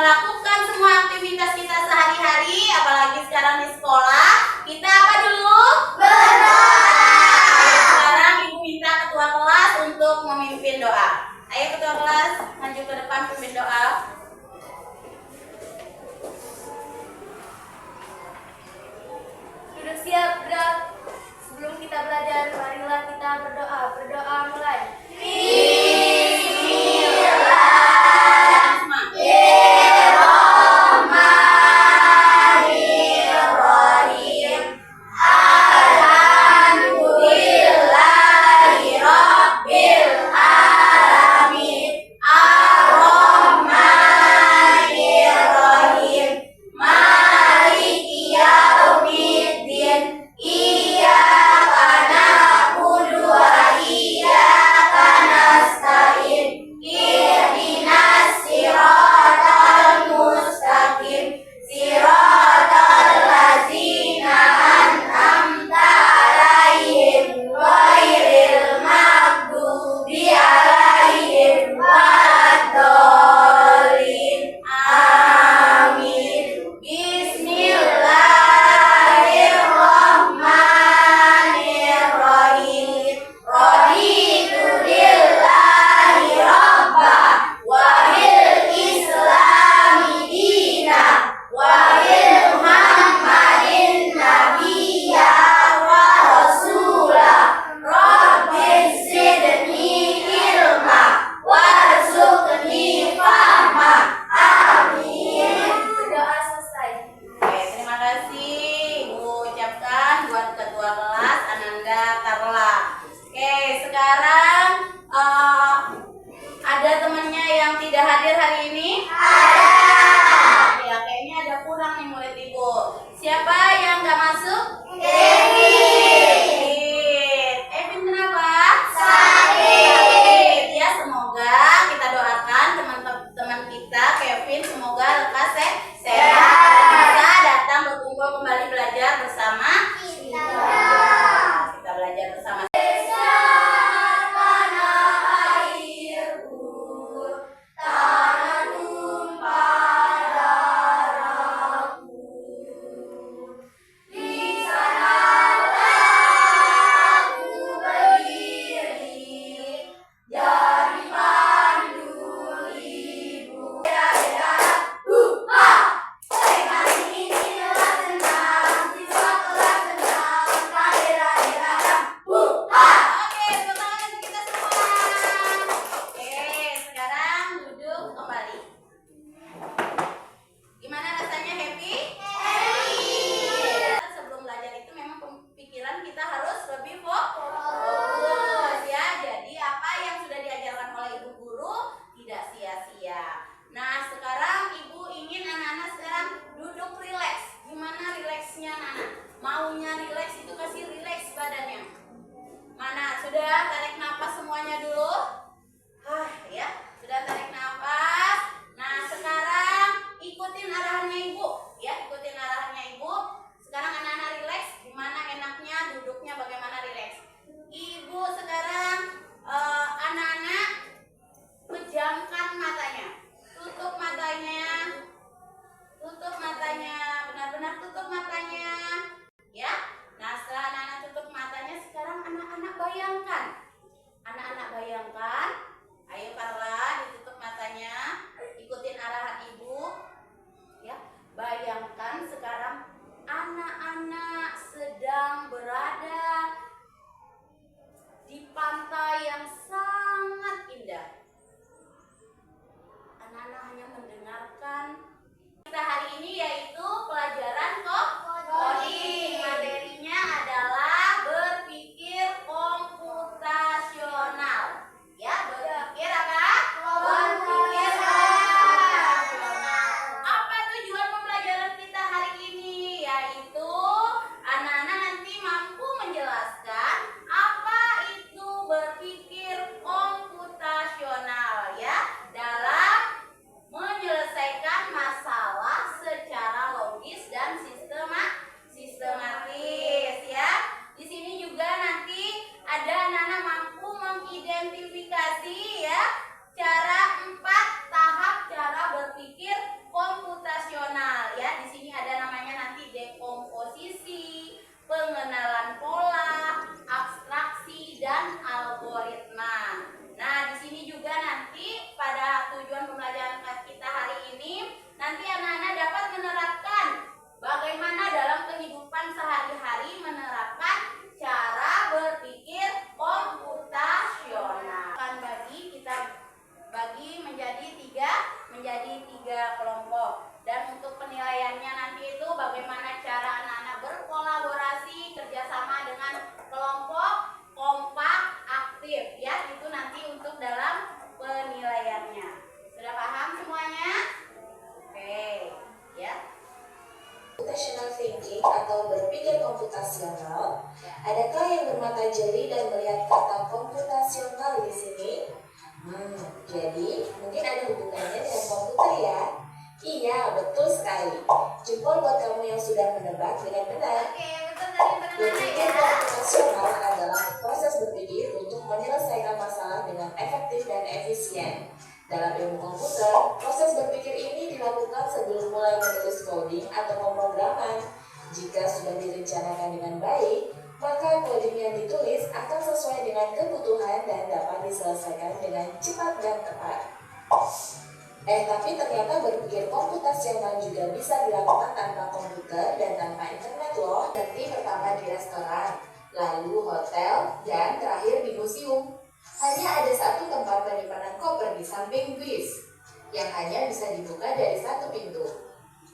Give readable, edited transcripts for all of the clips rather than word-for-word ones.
melakukan semua aktivitas kita sehari-hari, apalagi sekarang di sekolah, kita apa dulu? Berdoa. Sekarang Ibu minta ketua kelas untuk memimpin doa. Ayo ketua kelas, maju ke depan pimpin doa. Duduk siap, gerak. Sebelum kita belajar, marilah kita berdoa. Berdoa mulai. Ada temannya yang tidak hadir hari ini? Ya, kayaknya ada kurang nih murid Ibu. Siapa yang nggak masuk? Evin kenapa? Sakit. Ya, semoga kita doakan teman-teman kita Kevin semoga lekas sehat, bisa datang berkumpul kembali belajar bersama kita. Kita belajar bersama. Maunya rileks itu kasih rileks badannya. Mana? Sudah tarik nafas semuanya dulu? Ya, sudah tarik nafas. Nah, sekarang ikutin arahannya Ibu. Ya, ikutin arahannya Ibu. Sekarang anak-anak rileks. Gimana enaknya duduknya, bagaimana rileks? Ibu sekarang anak-anak pejamkan matanya. Tutup matanya. Tutup matanya. Benar-benar tutup matanya. Ya, nah setelah anak-anak tutup matanya, sekarang anak-anak bayangkan. Anak-anak bayangkan, ayo Carla ditutup matanya, ikutin arahan Ibu. Ya, bayangkan sekarang anak-anak sedang berada di pantai yang sangat indah. Anak-anak hanya mendengarkan. Kita hari ini yaitu pelajaran coding. Materinya adalah berpikir komputasional. Ya, berpikir apa? Berpikir komputasional. Apa tujuan pembelajaran kita hari ini? Yaitu anak-anak nanti mampu menjelaskan apa itu berpikir komputasional ya dalam menyelesaikan masalah secara logis. menjadi tiga kelompok. Dan untuk penilaiannya nanti itu bagaimana cara anak-anak berkolaborasi, kerjasama dengan kelompok, kompak, aktif, ya itu nanti untuk dalam penilaiannya. Sudah paham semuanya? Oke, ya. Computational thinking atau berpikir komputasional. Adakah yang bermata jeli dan melihat kata komputasional di sini? Jadi mungkin ada hubungannya dengan komputer ya? Iya, betul sekali. Jempol buat kamu yang sudah menebak dengan benar. Oke, betul tadi Berpikir komputasional adalah proses berpikir untuk menyelesaikan masalah dengan efektif dan efisien. Dalam ilmu komputer, proses berpikir ini dilakukan sebelum mulai menulis coding atau pemrograman. Jika sudah direncanakan dengan baik, maka coding yang ditulis akan sesuai dengan kebutuhan dan dapat diselesaikan dengan cepat dan tepat. Tapi ternyata berpikir komputasional juga bisa dilakukan tanpa komputer dan tanpa internet loh. Seperti pertama di restoran, lalu hotel, dan terakhir di museum. Hanya ada satu tempat penyimpanan koper di samping bis, yang hanya bisa dibuka dari satu pintu.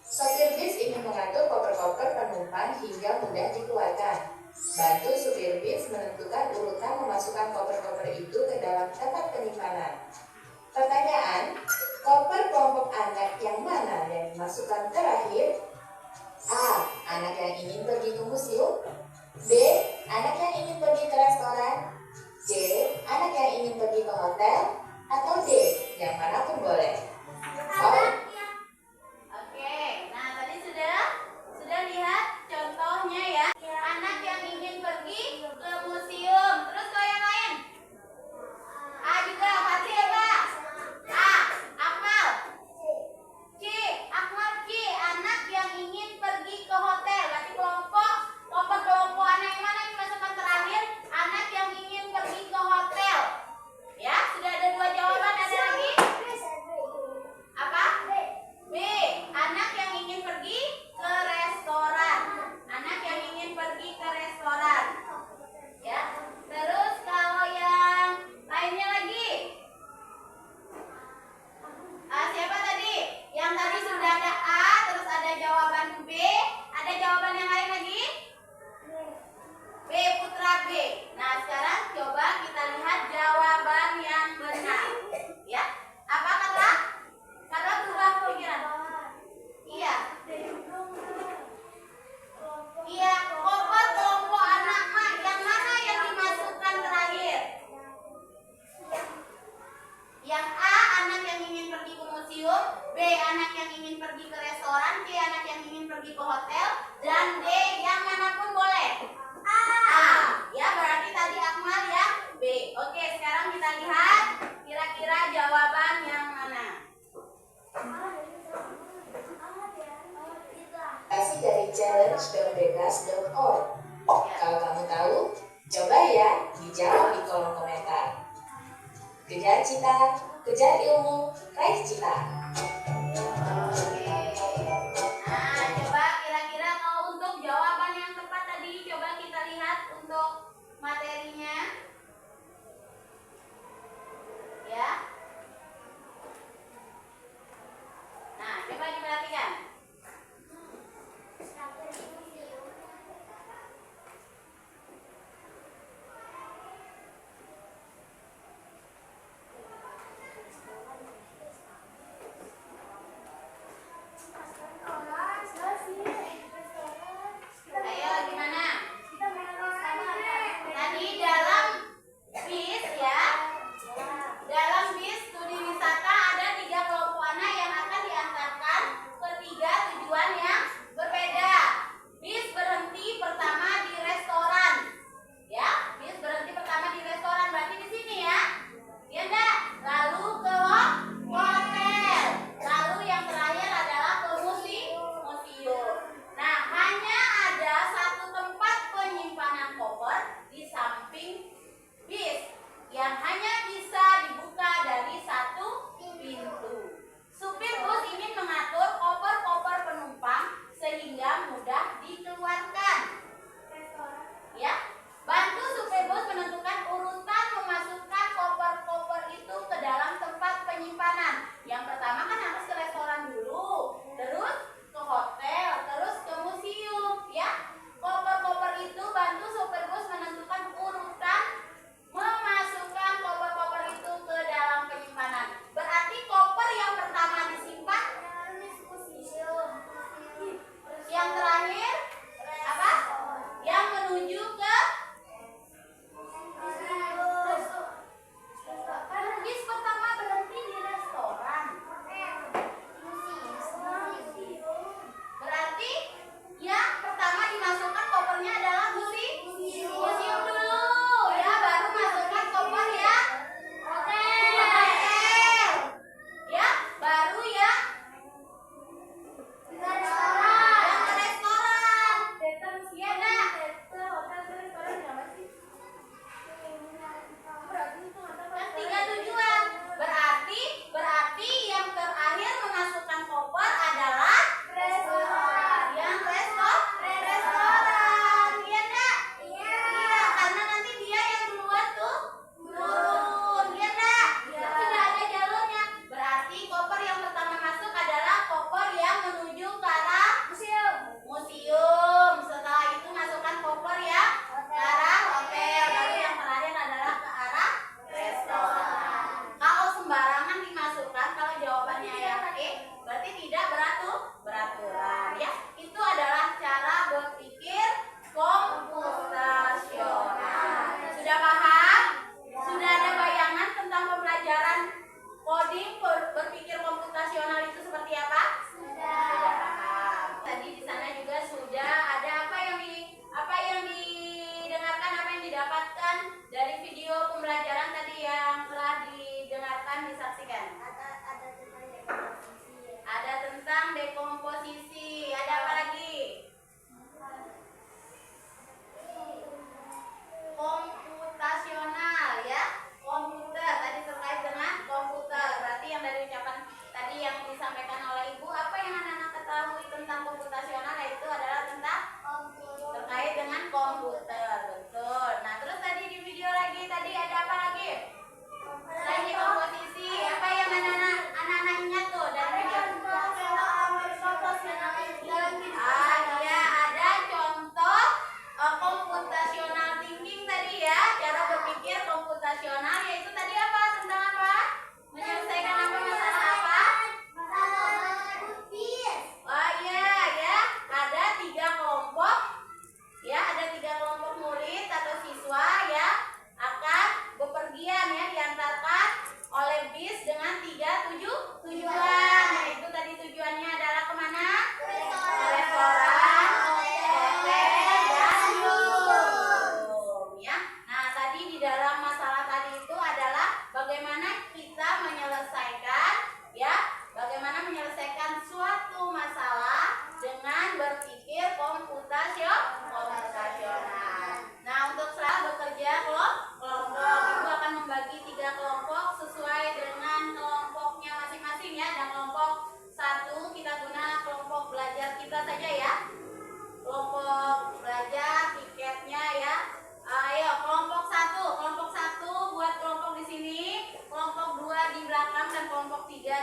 Sopir bis ingin mengatur koper-koper penumpang hingga mudah dikeluarkan. Bantu supir bis menentukan urutan memasukkan koper-koper itu ke dalam tempat penyimpanan. Pertanyaan, koper kelompok anak yang mana yang dimasukkan terakhir? A. Anak yang ingin pergi ke museum. B. Anak yang ingin pergi ke restoran. C. Anak yang ingin pergi ke hotel. Atau D. Yang manapun boleh. Oke, nah tadi sudah lihat contohnya ya. Anak yang ingin pergi ke museum. Terus kalau yang lain? A juga, pasti ya Pak? A. Akmal. C. Akmal C. Anak yang ingin pergi ke hotel. Berarti kelompok anak yang mana yang dimasukkan terakhir? Anak yang ingin pergi ke hotel. Ya, sudah ada dua jawaban. Ada lagi? Apa? B. Anak yang ingin pergi ke restoran. Anak yang ingin pergi ke restoran. Ya. Terus kalau yang lainnya lagi? Siapa tadi? Yang tadi sudah ada A, terus ada jawaban B. Ada jawaban yang lain lagi? B. Putra B. Nah, sekarang coba kita lihat jawaban yang benar. Ya. Apa kata? Kata berubah pikiran. Iya. Iya, koper kelompok anak yang mana yang dimasukkan terakhir? Yang A, anak yang ingin pergi ke museum. B, anak yang ingin pergi ke restoran. C, anak yang ingin pergi ke hotel. Dan D, yang manapun boleh. A. Ya, berarti tadi Akmal yang B. Oke, sekarang kita lihat kira-kira jawaban yang mana. Kasih dari challenge.bebas.org. Kalau kamu tahu, coba ya dijawab di kolom komentar. Kejar cita, kejar ilmu, raih cita. Nah, coba kira-kira kalau untuk jawaban yang tepat tadi, coba kita lihat untuk materinya. Ya. Nah, coba diperhatikan.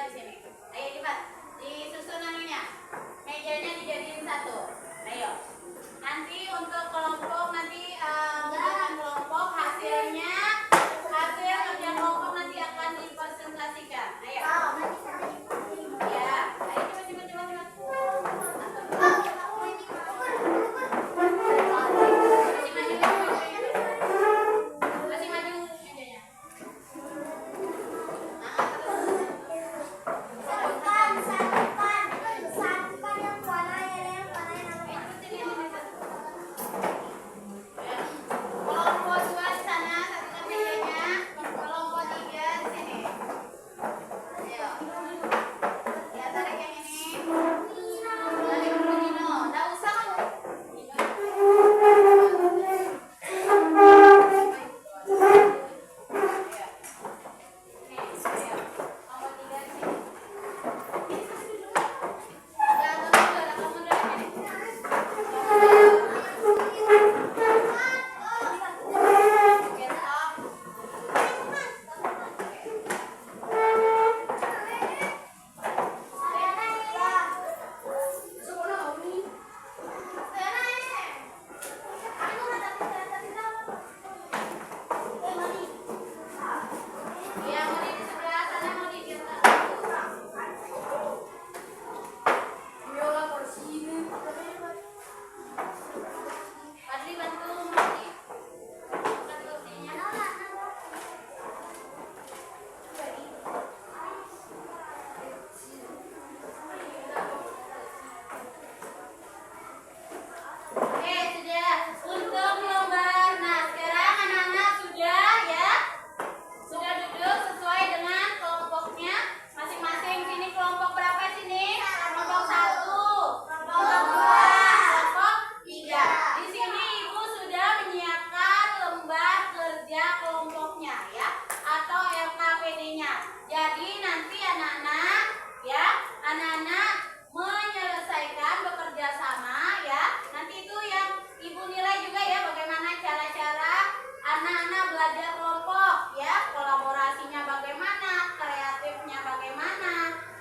di sini. Ayo cepat. Disusun anunya. Mejanya dijadiin satu. Ayo. Nanti untuk kelompok nanti menentukan kelompok hasil kerja kelompok nanti akan dipresentasikan. Ayo. Ya. Ayo cepat. Masih maju mejanya. Kelompok 2 di sana, satukan mejanya. Kelompok 3 di sini. Ayo. Ya, tarik yang ini. Tarik dulu Dino. Nggak usah kamu. Oke, sudah. Untuk lembar. Nah, sekarang anak-anak sudah ya. Sudah duduk sesuai dengan kelompoknya masing-masing. Sini kelompok berapa sini? Kelompok 1, kelompok 2, kelompok 3. Di sini Ibu sudah menyiapkan lembar kerja kelompoknya ya, atau LKPD-nya. Jadi nanti anak-anak menyelesaikan bekerja sama ya. Nanti itu yang Ibu nilai juga ya, bagaimana cara-cara anak-anak belajar kelompok ya, kolaborasinya bagaimana, kreatifnya bagaimana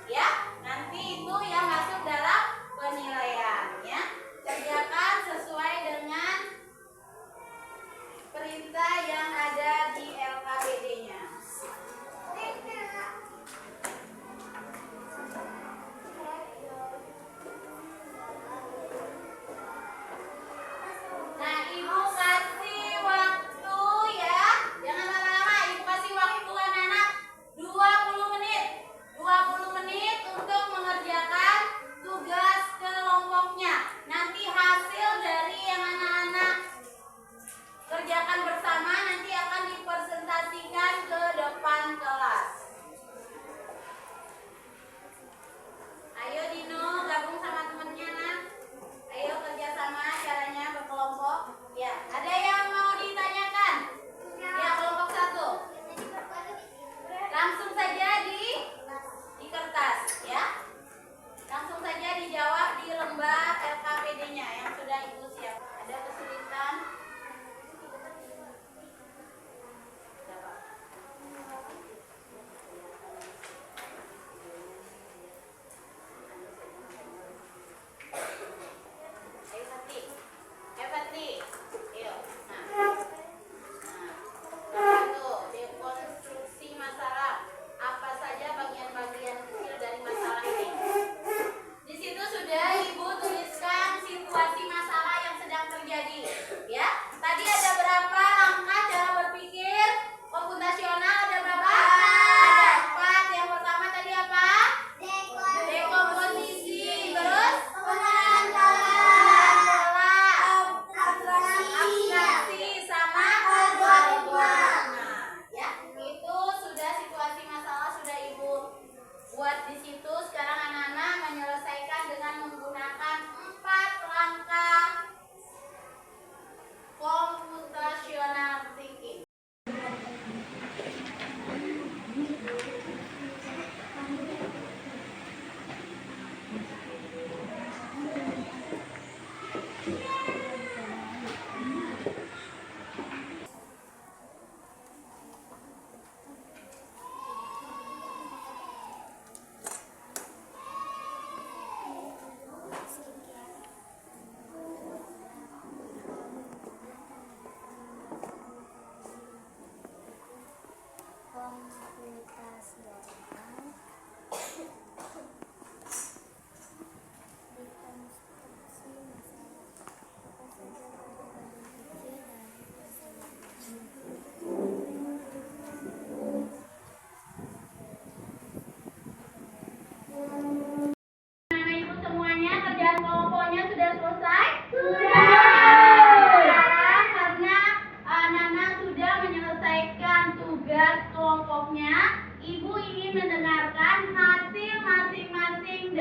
ya. Nanti itu yang masuk dalam penilaian ya. Kerjakan sesuai dengan perintah yang ada di LKPD-nya.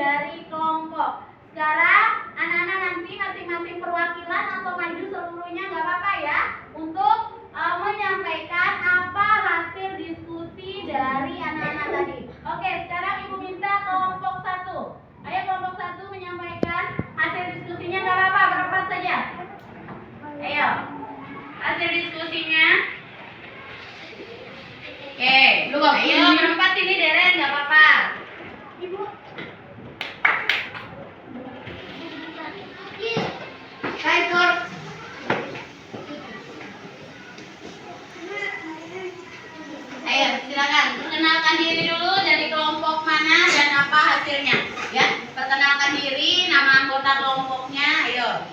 dari kelompok. Sekarang anak-anak nanti masing-masing perwakilan atau maju seluruhnya nggak apa-apa ya, untuk menyampaikan apa hasil diskusi dari anak-anak tadi. Oke, sekarang Ibu minta kelompok 1. Ayo kelompok 1 menyampaikan hasil diskusinya, nggak apa-apa, berempat saja. Ayo, hasil diskusinya. Oke, ayo berempat ini Deren, nggak apa-apa. Ayo, silakan perkenalkan diri dulu, dari kelompok mana dan apa hasilnya. Ya, perkenalkan diri, nama anggota kelompoknya. Ayo.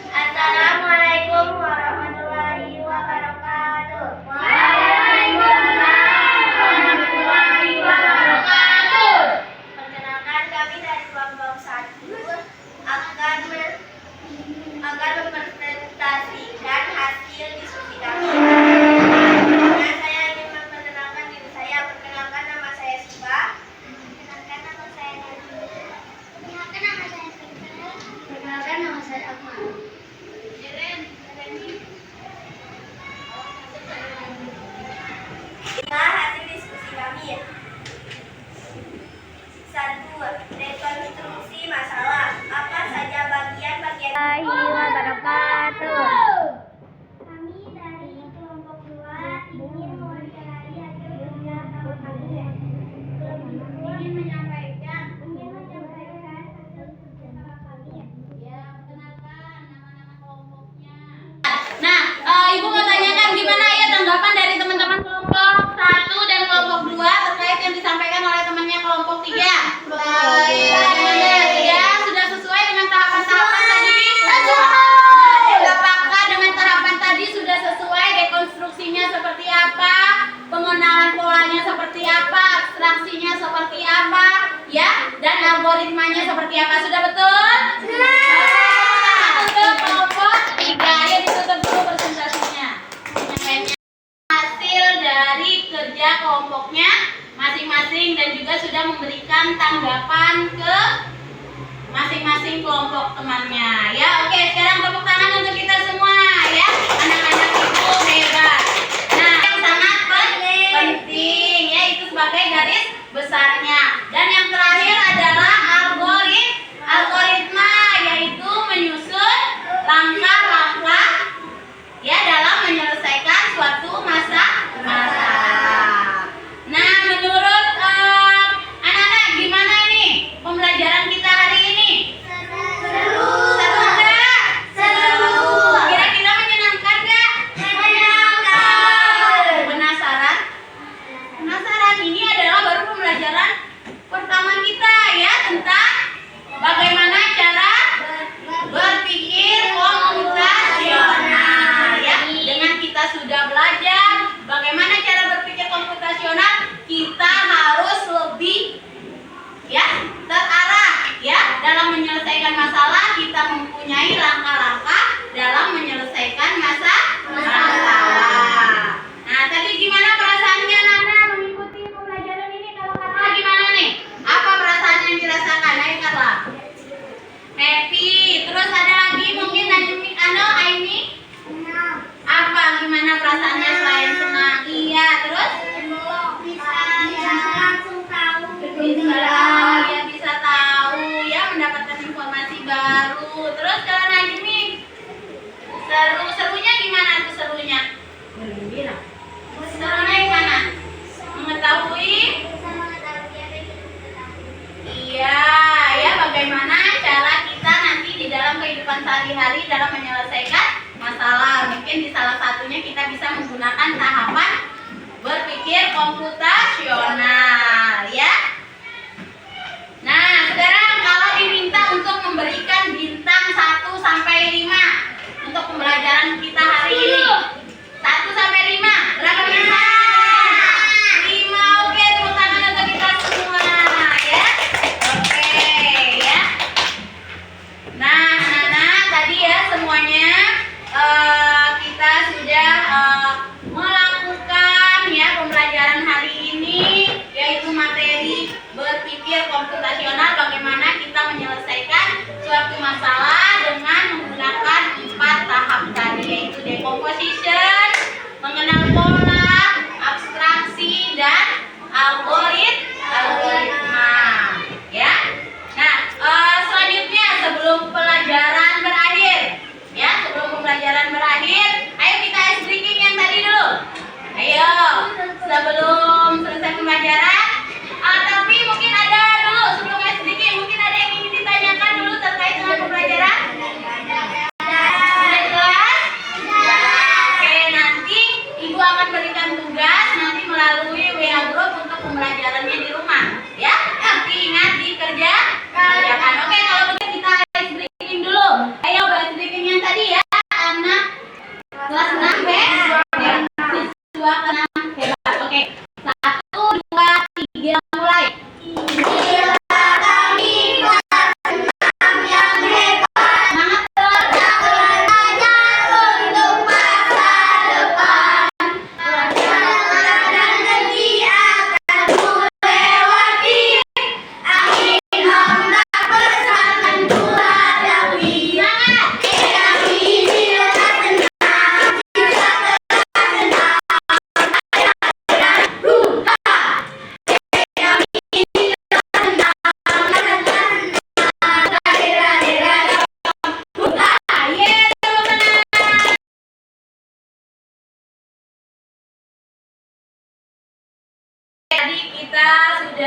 Assalamualaikum warahmatullahi wabarakatuh. Warahmatullahi wabarakatuh. Perkenalkan, kami dari kelompok 1 akan mempresentasikan hasil diskusi kami. Nah, saya ingin memperkenalkan diri saya. Perkenalkan, nama saya Siva. Perkenalkan, nama saya Nadi. Perkenalkan, nama saya Sita. Perkenalkan, nama saya Akmal. Nah, hasil diskusi kami. 1. Rekonstruksi masalah. Apa saja bagian-bagian wabarakatuh. Kami dari kelompok 2 ingin mewawancarai hasil kerja sama kami. Ingin menyampaikan Hasil kerja sama kami. ya, perkenalkan nama-nama kelompoknya. Nah, Ibu mau tanyakan gimana ya tanggapan dari teman-teman kelompok 1 dan kelompok 2 terkait yang disampaikan oleh temannya kelompok 3. Baik. Ya, sudah sesuai dengan tahapan-tahapan tadi? Apakah dengan tahapan tadi sudah sesuai, rekonstruksinya seperti apa, pengenalan polanya seperti apa, abstraksinya seperti apa, ya, dan algoritmanya seperti apa? Sudah betul? Untuk kelompok 3, ayo ditutup dulu presentasinya. Penyampaiannya hasil dari kerja kelompoknya masing-masing dan juga sudah memberikan tanggapan ke masing-masing kelompok temannya. Ya, oke, sekarang tepuk tangan untuk kita semua ya. Anak-anak itu hebat. Nah, yang sangat penting ya, itu sebagai garis besarnya. Dan yang terakhir adalah algoritma, yaitu menyusun langkah-langkah ya dalam menyelesaikan suatu masalah. Nah, menurut anak-anak gimana nih pembelajaran kita hari ini? Seru. Seru enggak? Seru. Kira-kira menyenangkan enggak? Menyenangkan. Penasaran? Penasaran? Ini adalah baru pembelajaran pertama kita ya, tentang bagaimana cara berpikir komputasional ya. Dengan kita sudah belajar bagaimana cara berpikir komputasional, kita harus lebih ya terarah ya dalam menyelesaikan masalah. Kita mempunyai langkah-langkah dalam menyelesaikan masalah. Nah, tadi gimana perasaannya Nana mengikuti pembelajaran ini? Kalau Carla gimana nih? Apa perasaan yang dirasakan? Ayo Carla. Happy. Terus ada lagi mungkin Aini? Apa gimana perasaannya selain senang? Iya, terus? Bisa tahu ya, mendapatkan informasi baru. Terus kalau Najmi, serunya gimana tuh serunya? Serunya gimana? Mengetahui? Iya, ya bagaimana cara kita nanti di dalam kehidupan sehari-hari dalam menyelesaikan masalah. Mungkin di salah satunya kita bisa menggunakan tahapan berpikir komputasional ya. Nah, sekarang kalau diminta untuk memberikan bintang 1 sampai 5 untuk pembelajaran kita hari ini. 1 sampai 5, berapa bintang? 5, oke, tepuk tangan untuk kita semua ya. Oke ya. Nah, anak-anak tadi ya semuanya kita sudah melakukan ya pembelajaran hari ini, yaitu materi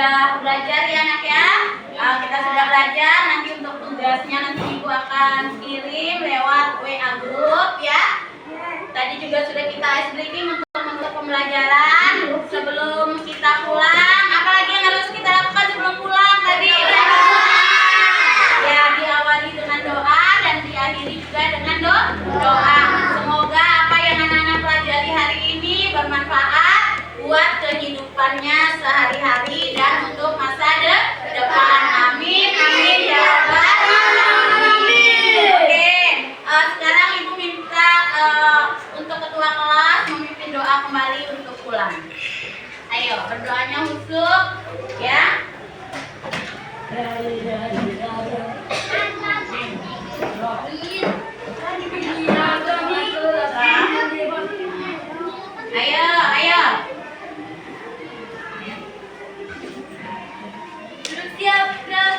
sudah belajar ya anak ya. Kita sudah belajar, nanti untuk tugasnya nanti ibu akan kirim lewat WA grup ya. Tadi juga sudah kita ice breaking untuk pembelajaran sebelum kita pulang. Apalagi yang harus kita lakukan sebelum pulang tadi? Ya, diawali dengan doa dan diakhiri juga dengan doa. Semoga apa yang anak-anak pelajari hari ini bermanfaat buat kehidupannya sehari-hari dan untuk masa depan. Amin, amin ya rabbal alamin. Oke, sekarang ibu minta untuk ketua kelas memimpin doa kembali untuk pulang. Ayo, berdoanya khusyuk ya. Ayo. Sudah siap, sudah.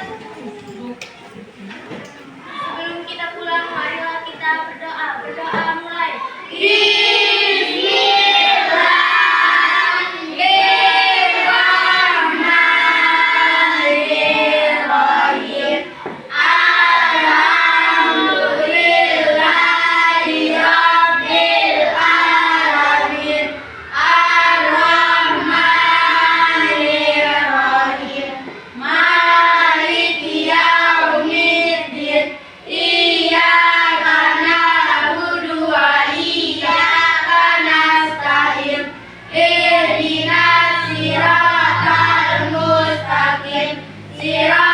Sebelum kita pulang, marilah kita berdoa. Berdoa mulai. Bismillahirrahmanirrahim. Alhamdulillahirabbil alamin. Ar-Rahmanirrahim. Maliki yaumiddin. Iyyaka na'budu wa iyyaka nasta'in. Ihdinas siratal mustaqim. Siratal